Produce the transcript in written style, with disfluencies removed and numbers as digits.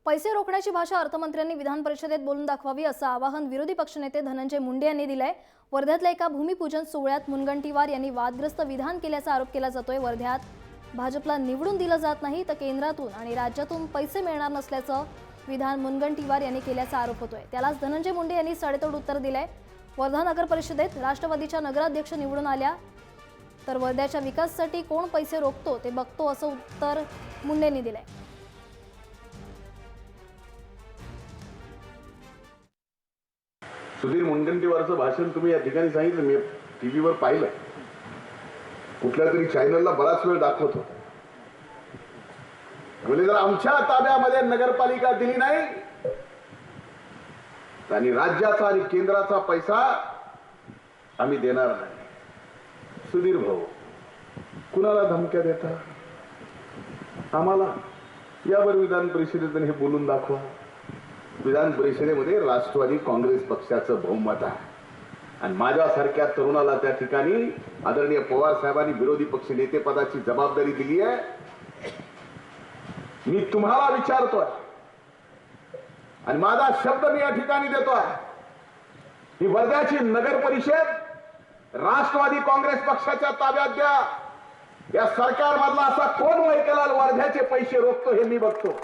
पैसे रोखण्याची भाषा अर्थमंत्र्यांनी विधान परिषदेत बोलून दाखवावी असं आवाहन विरोधी पक्षनेते धनंजय मुंडे यांनी दिलंय। वर्ध्यातल्या एका भूमिपूजन सोहळ्यात मुनगंटीवार यांनी वादग्रस्त विधान केल्याचा आरोप केला जातोय। वर्ध्यात भाजपला निवडून दिलं जात नाही तर केंद्रातून आणि राज्यातून पैसे मिळणार नसल्याचं विधान मुनगंटीवार यांनी केल्याचा आरोप होतोय। त्यालाच धनंजय मुंडे यांनी सडेतोड उत्तर दिलंय। वर्धा नगर परिषदेत राष्ट्रवादीच्या नगराध्यक्ष निवडून आल्या तर वर्ध्याच्या विकासासाठी कोण पैसे रोखतो ते बघतो असं उत्तर मुंडेंनी दिलंय। सुधीर मुनगंटीवारचं भाषण तुम्ही या ठिकाणी सांगितलं, मी टीव्हीवर पाहिलं, कुठल्या तरी चॅनलला बराच वेळ दाखवत होता। म्हणजे जर आमच्या ताब्यामध्ये नगरपालिका दिली नाही आणि राज्याचा आणि केंद्राचा पैसा आम्ही देणार नाही। सुधीर भाऊ, कुणाला धमक्या देता? आम्हाला यावर विधान परिषदेत हे बोलून दाखवा। विधान परिषदेमध्ये राष्ट्रवादी काँग्रेस पक्षाचं बहुमत आहे आणि माझ्यासारख्या तरुणाला त्या ठिकाणी आदरणीय पवार साहेबांनी विरोधी पक्ष नेते पदाची जबाबदारी दिली आहे। मी तुम्हाला विचारतोय आणि माझा शब्द मी या ठिकाणी देतोय, ही वर्ध्याची नगर परिषद राष्ट्रवादी काँग्रेस पक्षाच्या ताब्यात द्या। या सरकारमधला असा कोण वैकलाल वर्ध्याचे पैसे रोखतो हे मी बघतो।